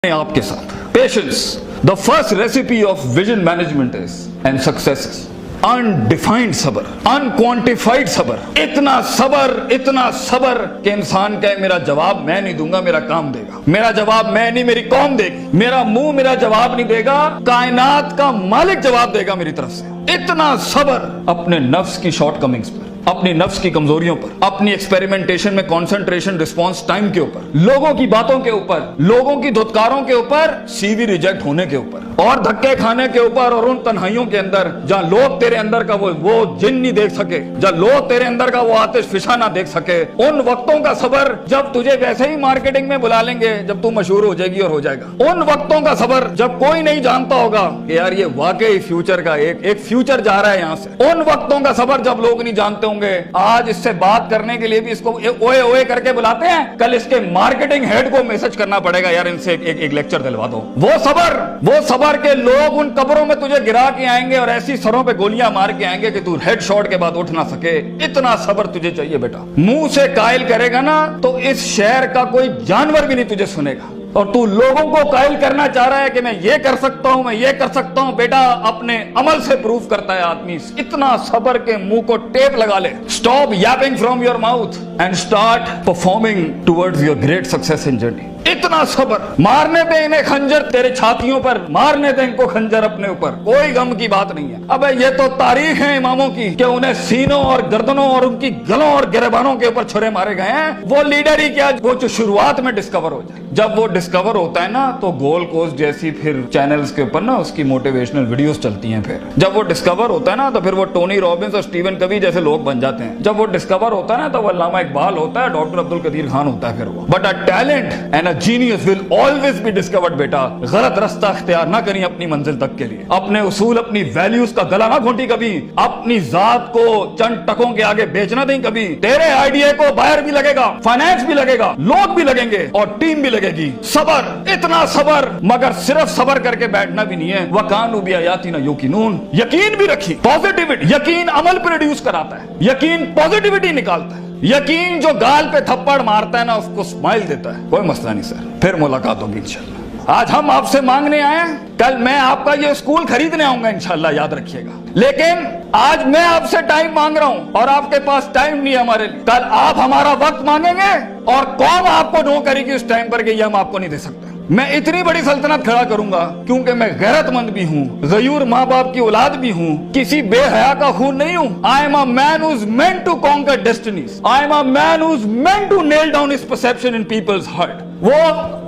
आपके साथ patience the first recipe of vision management is and success is undefined सबर, अनक्वांटिफाइड सबर। इतना सबर कि इंसान कहे मेरा जवाब मैं नहीं दूंगा, मेरा काम देगा। मेरा जवाब मैं नहीं, मेरी कौम देगी। मेरा मुंह मेरा जवाब नहीं देगा, कायनात का मालिक जवाब देगा मेरी तरफ से। इतना सबर अपने नफ्स की शॉर्टकमिंग्स पर, अपनी नफ्स की कमजोरियों पर, अपनी एक्सपेरिमेंटेशन में कंसंट्रेशन रिस्पांस टाइम के ऊपर, लोगों की बातों के ऊपर, लोगों की धुतकारों के ऊपर, सीवी रिजेक्ट होने के ऊपर और धक्के खाने के ऊपर, और उन तन्हाइयों के अंदर जहां लोग तेरे अंदर का वो जिन नहीं देख सके, जहां लोग तेरे अंदर का वो आतिश फिशा ना देख सके, उन वक्तों का सबर जब तुझे वैसे ही मार्केटिंग में बुला लेंगे जब तू मशहूर हो जाएगी और हो जाएगा। उन वक्तों का सबर जब कोई नहीं जानता होगा कि यार ये वाकई फ्यूचर का एक फ्यूचर जा रहा है यहां से। उन वक्तों का सबर जब लोग नहीं जानते होंगे, आज इससे बात करने के लिए भी इसको ओए ओए करके बुलाते हैं, कल इसके मार्केटिंग हेड को मैसेज करना पड़ेगा यार इनसे एक लेक्चर दिलवा दो। वो सबर के लोग उन कब्रों में तुझे गिरा के आएंगे और ऐसी सरों पे गोलियां मार के आएंगे कि तू हेड शॉट के बाद उठ ना सके। इतना सबर तुझे चाहिए बेटा। मुंह से कायल करेगा ना तो इस शहर का कोई जानवर भी नहीं तुझे सुनेगा, और तू लोगों को कायल करना चाह रहा है कि मैं ये कर सकता हूं, मैं ये कर सकता हूं। बेटा अपने अमल से प्रूफ करता है आदमी। इतना सबर के मुंह को टेप लगा ले। Stop Yaping from your mouth and start performing towards your great success in journey. इतना सबर। मारने दे इन्हें खंजर तेरे छातियों पर, मारने दे इनको खंजर अपने ऊपर, कोई गम की बात नहीं है। अबे ये तो तारीख है इमामों की कि उन्हें सीनों और गर्दनों और उनकी गलों और गिरबानों के ऊपर छुरे मारे गए हैं। वो लीडर ही क्या, वो जो शुरुआत में डिस्कवर हो जाए। जब वो डिस्कवर होता है ना तो गोल्ड कोस्ट जैसी फिर चैनल्स के ऊपर ना उसकी मोटिवेशनल वीडियोस चलती हैं। फिर जब वो डिस्कवर होता है ना तो फिर वो टोनी रॉबिन्स और स्टीवन कवी जैसे लोग बन जाते हैं। जब वो डिस्कवर होता है ना तो वो अल्लामा इकबाल होता है, डॉक्टर अब्दुल कदीर खान होता है। फिर वो but a talent and a genius will always be discovered. बेटा गलत रास्ता अख्तियार ना करिए अपनी मंजिल तक के लिए। अपने उसूल, अपनी वैल्यूज का गला ना घोंटी कभी। अपनी जात को चंद टकों के आगे बेचना नहीं कभी। तेरे आइडिया को बायर भी लगेगा, फाइनेंस भी लगेगा, लोग भी लगेंगे और टीम भी लगेगी। सबर, इतना सबर, मगर सिर्फ सबर करके बैठना भी नहीं है। वकानु भी आयाती ना युकिनून, यकीन भी रखी। पॉजिटिविटी, यकीन अमल प्रोड्यूस कराता है, यकीन पॉजिटिविटी निकालता है। यकीन जो गाल पे थप्पड़ मारता है ना उसको स्माइल देता है। कोई मसला नहीं सर, फिर मुलाकात होगी इंशाल्लाह। आज हम आपसे मांगने आए, कल मैं आपका ये स्कूल खरीदने आऊंगा इंशाल्लाह, याद रखिएगा। लेकिन आज मैं आपसे टाइम मांग रहा हूं और आपके पास टाइम नहीं है हमारे लिए। कल आप हमारा वक्त मांगेंगे और कौन आपको नो करेगी उस टाइम पर कि ये हम आपको नहीं दे सकते। मैं इतनी बड़ी सल्तनत खड़ा करूंगा क्योंकि मैं गैरतमंद भी हूँ, गयूर माँ बाप की औलाद भी हूँ, किसी बेहया का खून नहीं हूँ। I am a man who is meant to conquer destinies. I am a man who is meant to nail down his perception in people's heart. वो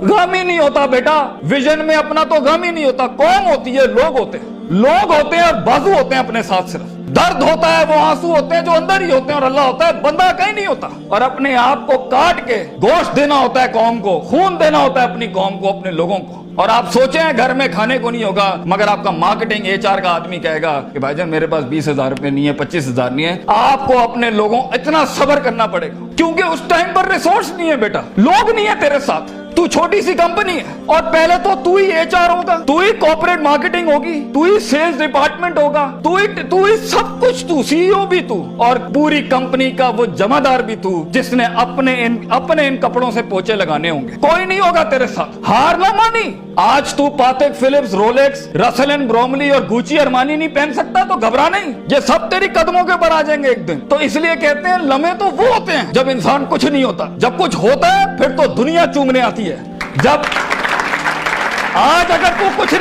गम ही नहीं होता बेटा, विजन में अपना तो गम ही नहीं होता। कौन होती है? लोग होते हैं। लोग होते हैं और बाजू होते हैं अपने साथ। सिर्फ दर्द होता है, वो आंसू होते हैं जो अंदर ही होते हैं, और अल्लाह होता है, बंदा कहीं नहीं होता। और अपने आप को काट के गोश्त देना होता है कौम को, खून देना होता है अपनी कौम को, अपने लोगों को। और आप सोचें घर में खाने को नहीं होगा, मगर आपका मार्केटिंग एचआर का आदमी कहेगा कि भाईजान मेरे पास 20,000 रुपए नहीं है, 25,000 नहीं है। आपको अपने लोगों इतना सब्र करना पड़ेगा क्योंकि उस टाइम पर रिसोर्स नहीं है बेटा, लोग नहीं है तेरे साथ। तू छोटी सी कंपनी है और पहले तो तू ही एचआर होगा, तू ही कॉर्पोरेट मार्केटिंग होगी, तू ही सेल्स डिपार्टमेंट होगा, तू ही सब कुछ, तू सीईओ भी तू और पूरी कंपनी का वो जमादार भी तू, जिसने अपने इन कपड़ों से पोछे लगाने होंगे। कोई नहीं होगा तेरे साथ। हार ना मानी। आज तू पातेक Philips, Rolex, Russell and Bromley और गुची अरमानी नहीं पहन सकता तो घबरा नहीं, ये सब तेरी कदमों के ऊपर आ जाएंगे एक दिन। तो इसलिए कहते हैं लम्हे तो वो होते हैं जब इंसान कुछ नहीं होता। जब कुछ होता है फिर तो दुनिया चूमने आती है। जब आज अगर तू कुछ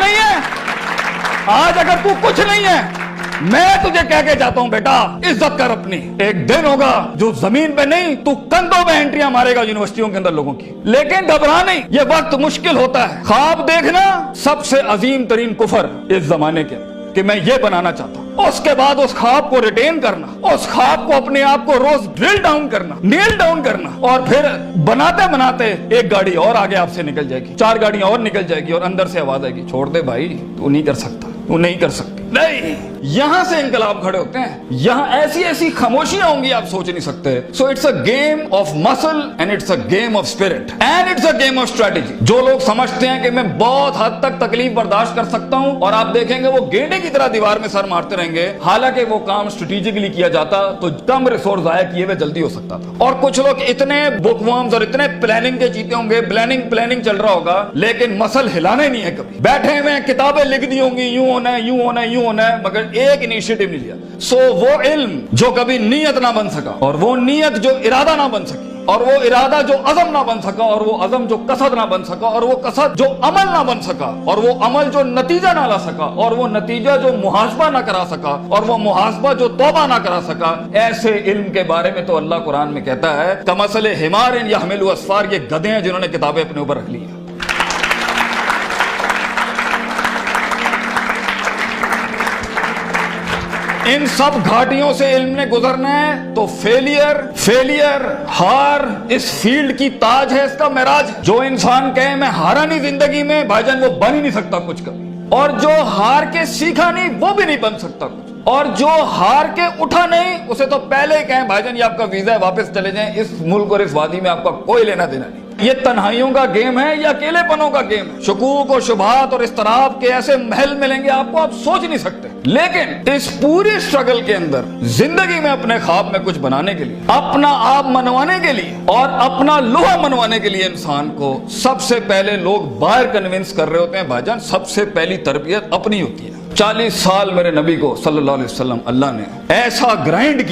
नहीं है, मैं तुझे कह के जाता हूं बेटा, इज्जत कर अपनी। एक दिन होगा जो जमीन पे नहीं, तू कंधों पे एंट्रियां मारेगा यूनिवर्सिटियों के अंदर लोगों की। लेकिन घबरा नहीं, ये वक्त मुश्किल होता है। ख्वाब देखना सबसे अजीम तरीन कुफर इस जमाने के कि मैं ये बनाना चाहता हूं। उसके बाद उस ख्वाब को रिटेन करना, उस ख्वाब को अपने आप को रोज ड्रिल डाउन करना, नेल डाउन करना, और फिर बनाते बनाते एक गाड़ी और आगे आपसे निकल जाएगी, 4 गाड़ियां और निकल जाएगी और अंदर से आवाज आएगी, छोड़ दे भाई, तू नहीं कर सकता, तू नहीं कर सकती। नहीं, یہاں سے انقلاب کھڑے ہوتے ہیں. یہاں ایسی ایسی خاموشیاں ہوں گی آپ سوچ نہیں سکتے. So it's a game of muscle and it's a game of spirit and it's a game of strategy. جو لوگ سمجھتے ہیں کہ میں بہت حد تک تکلیف برداشت کر سکتا ہوں اور آپ دیکھیں گے وہ گینڈے کی طرح دیوار میں سر مارتے رہیں گے, حالانکہ وہ کام اسٹریٹجیکلی کیا جاتا تو کم ریسورس ضائع کیے ہوئے جلدی ہو سکتا تھا. اور کچھ لوگ اتنے بک ورمز اور اتنے پلاننگ کے چیتے ہوں گے, پلاننگ چل رہا ہوگا لیکن مسل ہلانے نہیں ہے, کبھی بیٹھے ہوئے کتابیں لکھ دی ہوں گی یوں ہونا ہے یوں ہونا ہے یوں ہونا ہے, مگر ایک انیشیٹو نہیں لیا. سو وہ علم جو کبھی نیت نہ بن سکا, اور وہ نیت جو ارادہ نہ بن سکی, اور وہ ارادہ جو عزم نہ بن سکا, اور وہ عزم جو قصد نہ بن سکا, اور وہ قصد جو عمل نہ بن سکا, اور وہ عمل جو نتیجہ نہ لا سکا, اور وہ نتیجہ جو محاسبہ نہ کرا سکا, اور وہ محاسبہ جو توبہ نہ کرا سکا, ایسے علم کے بارے میں تو اللہ قرآن میں کہتا ہے کمثل حمار یحمل اسفار, یہ گدھے ہیں جنہوں نے کتابیں اپنے اوپر رکھ لی ہیں. ان سب گھاٹیوں سے علم نے گزرنا ہے تو فیلئر ہار اس فیلڈ کی تاج ہے, اس کا معراج. جو انسان کہے میں ہارا نہیں زندگی میں, بھائی جان وہ بن ہی نہیں سکتا کچھ کبھی. اور جو ہار کے سیکھا نہیں وہ بھی نہیں بن سکتا کچھ. اور جو ہار کے اٹھا نہیں اسے تو پہلے ہی کہیں بھائی جان یہ آپ کا ویزا ہے, واپس چلے جائیں, اس ملک اور اس وادی میں آپ کا کوئی لینا دینا نہیں. یہ تنہائیوں کا گیم ہے یا اکیلے پنوں کا گیم ہے. شکوک اور شبہات اور اضطراب کے ایسے محل ملیں گے آپ کو, آپ سوچ نہیں سکتے. لیکن اس پوری اسٹرگل کے اندر زندگی میں اپنے خواب میں کچھ بنانے کے لیے, اپنا آپ منوانے کے لیے اور اپنا لوہا منوانے کے لیے انسان کو سب سے پہلے لوگ باہر کنونس کر رہے ہوتے ہیں. بھائی جان سب سے پہلی تربیت اپنی ہوتی ہے. 40 سال میرے نبی کو صلی اللہ علیہ وسلم اللہ نے ایسا گرائنڈ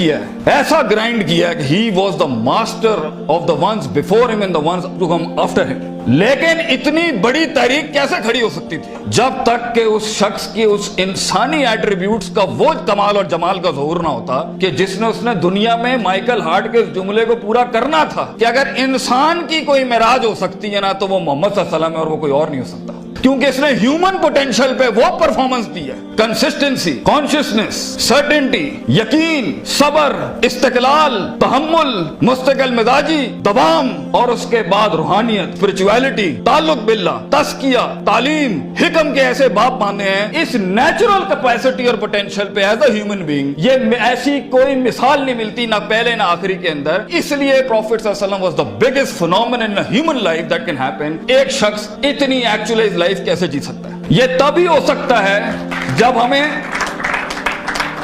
کیا ہے کہ he was the master of the ones before him and the ones to come after him. لیکن اتنی بڑی تحریک کیسے کھڑی ہو سکتی تھی جب تک کہ اس شخص کی اس انسانی ایٹریبیوٹس کا وہ کمال اور جمال کا ظہور نہ ہوتا کہ جس نے دنیا میں مائیکل ہارٹ کے اس جملے کو پورا کرنا تھا کہ اگر انسان کی کوئی معراج ہو سکتی ہے نا تو وہ محمد صلی اللہ علیہ وسلم ہے اور وہ کوئی اور نہیں ہو سکتا. کیونکہ اس نے ہیومن پوٹینشل پہ وہ پرفارمنس دی ہے, کنسسٹنسی, کانشیسنس, سرٹنٹی, یقین, صبر, استقلال, تحمل, مستقل مزاجی, دوام, اور اس کے بعد روحانیت, اسپرچویلٹی, تعلق باللہ, تزکیہ, تعلیم, حکم کے ایسے باب باندھے ہیں. اس نیچرل کیپیسٹی اور پوٹینشل پہ ایز اے ہیومن بینگ یہ ایسی کوئی مثال نہیں ملتی نہ پہلے نہ آخری کے اندر. اس لیے پروفیٹ صلی اللہ علیہ وسلم was the biggest phenomenon in human life that can happen. ایک شخص اتنی ایکچوئلائز لائف کیسے جی سکتا ہے؟ یہ تبھی ہو سکتا ہے جب ہمیں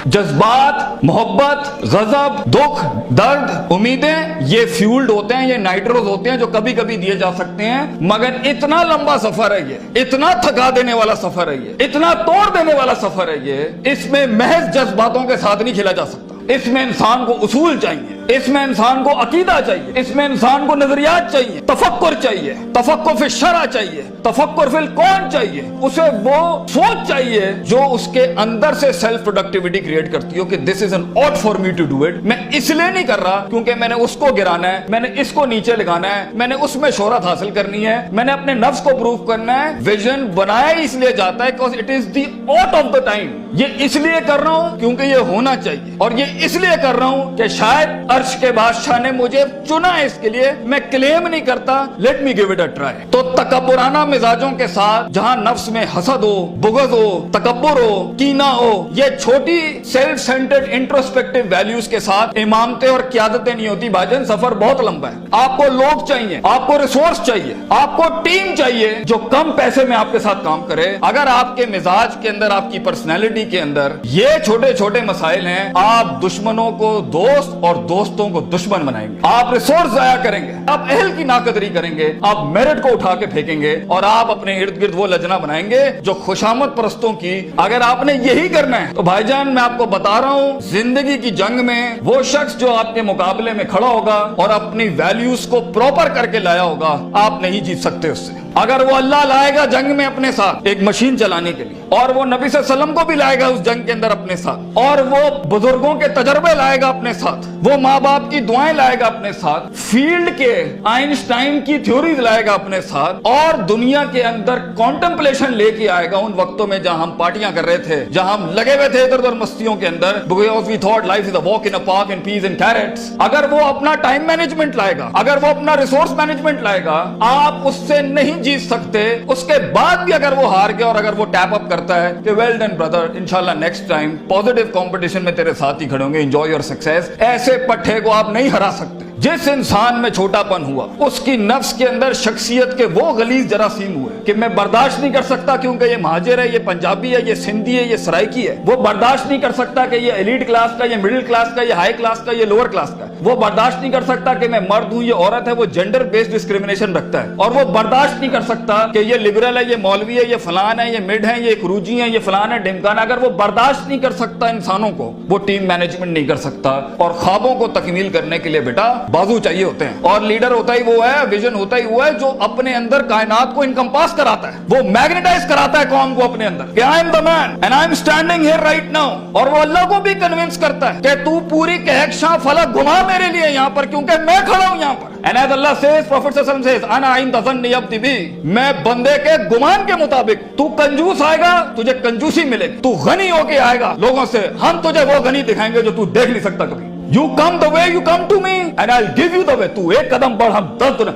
جذبات, محبت, غضب, دکھ, درد, امیدیں یہ فیولڈ ہوتے ہیں, یہ نائٹروز ہوتے ہیں جو کبھی کبھی دیے جا سکتے ہیں. مگر اتنا لمبا سفر ہے یہ, اتنا تھکا دینے والا سفر ہے یہ, اتنا توڑ دینے والا سفر ہے یہ. اس میں محض جذباتوں کے ساتھ نہیں کھیلا جا سکتا. اس میں انسان کو اصول چاہیے, اس میں انسان کو عقیدہ چاہیے, اس میں انسان کو نظریات چاہیے, تفکر چاہیے, تفکر فی الشرع چاہیے, تفکر فی الکون چاہیے. اسے وہ سوچ چاہیے جو اس کے اندر سے سیلف پروڈکٹیوٹی کریٹ کرتی ہو کہ this is an ought for me to do it. میں اس لیے نہیں کر رہا کیونکہ میں نے اس کو گرانا ہے, میں نے اس کو نیچے لگانا ہے, میں نے اس میں شہرت حاصل کرنی ہے, میں نے اپنے نفس کو پروف کرنا ہے. ویژن بنایا اس لیے جاتا ہے because it is the ought of the time. یہ اس لیے کر رہا ہوں کیونکہ یہ ہونا چاہیے, اور یہ اس لیے کر رہا ہوں کہ شاید عرش کے بادشاہ نے مجھے چنا ہے اس کے لیے. میں کلیم نہیں کرتا, let me give it a try. تو تکبرانہ مزاجوں کے ساتھ جہاں نفس میں حسد ہو, بغض ہو, تکبر ہو, کینہ ہو, یہ چھوٹی سیلف سینٹرڈ انٹروسپیکٹو ویلیوز کے ساتھ امامتیں اور قیادتیں نہیں ہوتی. بھاجن سفر بہت لمبا ہے. آپ کو لوگ چاہیے, آپ کو ریسورس چاہیے, آپ کو ٹیم چاہیے جو کم پیسے میں آپ کے ساتھ کام کرے. اگر آپ کے مزاج کے اندر, آپ کی پرسنالٹی کے اندر یہ چھوٹے چھوٹے مسائل ہیں, آپ دشمنوں کو دوست اور دوستوں کو دشمن بنائیں گے. آپ ریسورس ضائع کریں گے, آپ اہل کی ناقدری کریں گے, آپ میرٹ کو اٹھا کے پھینکیں گے, اور آپ اپنے ارد گرد وہ لجنا بنائیں گے جو خوشامد پرستوں کی. اگر آپ نے یہی کرنا ہے تو بھائی جان میں آپ کو بتا رہا ہوں, زندگی کی جنگ میں وہ شخص جو آپ کے مقابلے میں کھڑا ہوگا اور اپنی ویلیوز کو پراپر کر کے لایا ہوگا, آپ نہیں جیت سکتے اس سے. اگر وہ اللہ لائے گا جنگ میں اپنے ساتھ ایک مشین چلانے کے لیے, اور وہ نبی صلی اللہ علیہ وسلم کو بھی لائے گا اس جنگ کے اندر اپنے ساتھ, اور وہ بزرگوں کے تجربے لائے گا اپنے ساتھ, وہ ماں باپ کی دعائیں لائے گا اپنے ساتھ, فیلڈ کے آئنسٹائن کی تھیوریز لائے گا اپنے ساتھ, اور دنیا کے اندر کانٹمپلیشن لے کے آئے گا. ان وقتوں میں جہاں ہم پارٹیاں کر رہے تھے, جہاں ہم لگے ہوئے تھے ادھر ادھر مستیوں کے اندر, because we thought life is a walk in a park and peas and carrots. اگر وہ اپنا ٹائم مینجمنٹ لائے گا, اگر وہ اپنا ریسورس مینجمنٹ لائے گا, آپ اس سے نہیں जीत सकते, उसके बाद भी अगर वो हार गया और अगर वो टैप अप करता है कि वेल डन ब्रदर, इंशाल्लाह नेक्स्ट टाइम पॉजिटिव कंपटीशन में तेरे साथ ही खड़े होंगे, एंजॉय योर सक्सेस, ऐसे पट्टे को आप नहीं हरा सकते। जिस इंसान में छोटापन हुआ, उसकी नफ्स के अंदर शख्सियत के वो गलीज जरासीम हुए कि मैं बर्दाश्त नहीं कर सकता क्योंकि ये महाजिर है, ये पंजाबी है, ये सिंधी है, ये सराइकी है। वो बर्दाश्त नहीं कर सकता कि ये एलीट क्लास का, ये मिडिल क्लास का, ये हाई क्लास का, ये लोअर क्लास का। वो बर्दाश्त नहीं कर सकता कि मैं मर्द हूं, ये औरत है। वो जेंडर बेस्ड डिस्क्रिमिनेशन रखता है। और वो बर्दाश्त नहीं कर सकता कि ये लिबरल है, ये मौलवी है, ये फलान है, ये मिड है, ये खरूजी है, ये फलान है, ढिमकाना। अगर वो बर्दाश्त नहीं कर सकता इंसानों को, वो टीम मैनेजमेंट नहीं कर सकता। और ख्वाबों को तकमील करने के लिए बेटा बाजू चाहिए होते हैं। और लीडर होता ही वो है, विजन होता ही वो है जो अपने अंदर कायनात को इनकम्पास कराता है, वो मैग्नेटाइज कराता है कौम को अपने अंदर कि I am the man and I am standing here right now. और वो अल्लाह को भी कन्विंस करता है कि तू पूरी कहकशां फलक घुमा मेरे लिए यहाँ पर, क्योंकि मैं खड़ा हूं यहाँ पर। And as Allah says, prophet सल्लल्लाहु अलैहि वसल्लम सेज, अना इन तज़न्नी अब्दी बी, मैं बंदे के गुमान के मुताबिक। तू कंजूस आएगा, तुझे कंजूसी मिलेगी। तू गनी होके आएगा लोगों से, हम तुझे वो गनी दिखाएंगे जो तू देख नहीं सकता कभी। You come the way you come to me and I'll give you the way. तू एक कदम बढ़, हम 10 दुना।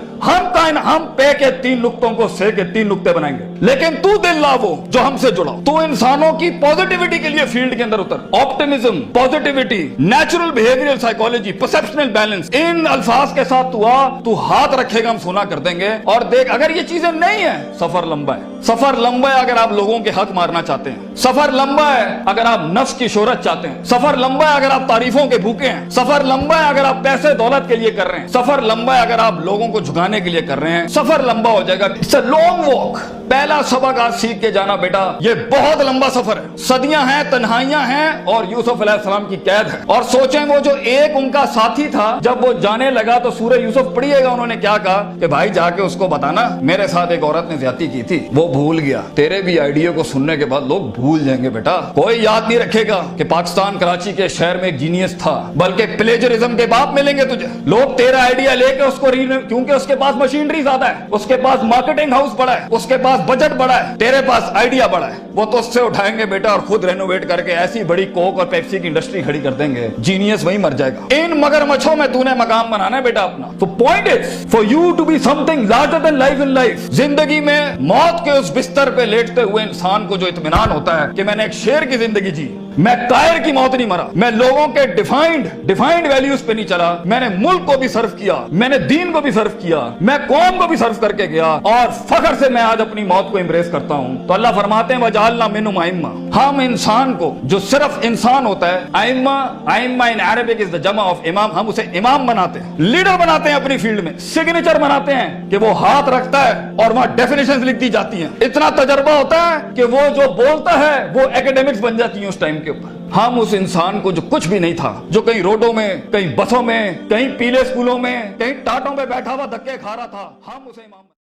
हम पे के 3 नुक्तों को से के 3 नुक्ते बनाएंगे, लेकिन तू दिल ला वो जो हमसे जुड़ा। तू इंसानों की पॉजिटिविटी के लिए फील्ड के अंदर उतर। Optimism, positivity, natural behavioural psychology, perceptual balance, इन अल्फाज के साथ तू आ, तू हाथ रखेगा, हम सुना कर देंगे। और देख, अगर ये चीजें नहीं है, सफर लंबा है। सफर लंबा है अगर आप लोगों के हक मारना चाहते हैं। सफर लंबा है अगर आप नफ्स की शोहरत चाहते हैं। सफर लंबा है अगर आप तारीफों के भूखे हैं। सफर लंबा है अगर आप पैसे दौलत के लिए कर रहे हैं। सफर लंबा है अगर आप लोगों को झुकाने के लिए कर रहे हैं। सफर लंबा हो जाएगा। It's a long walk. पहला सबक आज सीख के जाना बेटा, ये बहुत लंबा सफर है। सदियां हैं, तन्हाइयां हैं और यूसुफ अलैहिस्सलाम की कैद है। और सोचें, वो जो एक उनका साथी था, जब वो जाने लगा तो सूरह यूसुफ पढ़िएगा, उन्होंने क्या कहा कि भाई जाके उसको बताना मेरे साथ एक औरत ने ज्यादती की थी, वो भूल गया। तेरे भी आइडिया को सुनने के बाद लोग भूल जाएंगे बेटा। कोई याद नहीं रखेगा कि पाकिस्तान कराची के शहर में एक जीनियस था, बल्कि प्लेजरिज्म के बाप मिलेंगे तुझे। लोग तेरा आइडिया लेके उसको क्योंकि उसके पास मशीनरी ज्यादा है, उसके पास मार्केटिंग हाउस बड़ा है, उसके पास बजट बड़ा है, तेरे पास आइडिया बड़ा है, वो तो उससे उठाएंगे बेटा और खुद रेनोवेट करके ऐसी बड़ी कोक और पेप्सी की इंडस्ट्री खड़ी कर देंगे। जीनियस वहीं मर जाएगा। इन मगरमच्छों में तूने मकाम बनाना है बेटा अपना। तो point is for you to be something larger than life in life. जिंदगी में मौत के उस बिस्तर पे लेटते हुए इंसान को जो इत्मीनान होता है कि मैंने एक शेर की जिंदगी जी, मैं कायर की मौत नहीं मरा, मैं लोगों के डिफाइंड वैल्यूज पे नहीं चला, मैंने मुल्क को भी सर्व किया, मैंने दीन को भी सर्व किया, मैं कौम को भी सर्व करके गया और फख्र से मैं आज अपनी मौत को एम्ब्रेस करता हूं। तो अल्लाह फरमाते हैं वजअलना मिनहुम अइम्मा, हम इंसान को जो सिर्फ इंसान होता है, अइम्मा इन अरबिक इज द जमा ऑफ इमाम, हम उसे इमाम बनाते हैं, लीडर बनाते हैं अपनी फील्ड में, सिग्नेचर बनाते हैं कि वो हाथ रखता है और वहां डेफिनेशंस लिख दी जाती हैं। इतना तजर्बा होता है कि वो जो बोलता है वो एकेडमिक्स बन जाती है उस टाइम के ऊपर। हम उस इंसान को जो कुछ भी नहीं था, जो कहीं रोडों में, कहीं बसों में, कहीं पीले स्कूलों में, कहीं टाटों में बैठा हुआ धक्के खा रहा था, हम उसे इमाम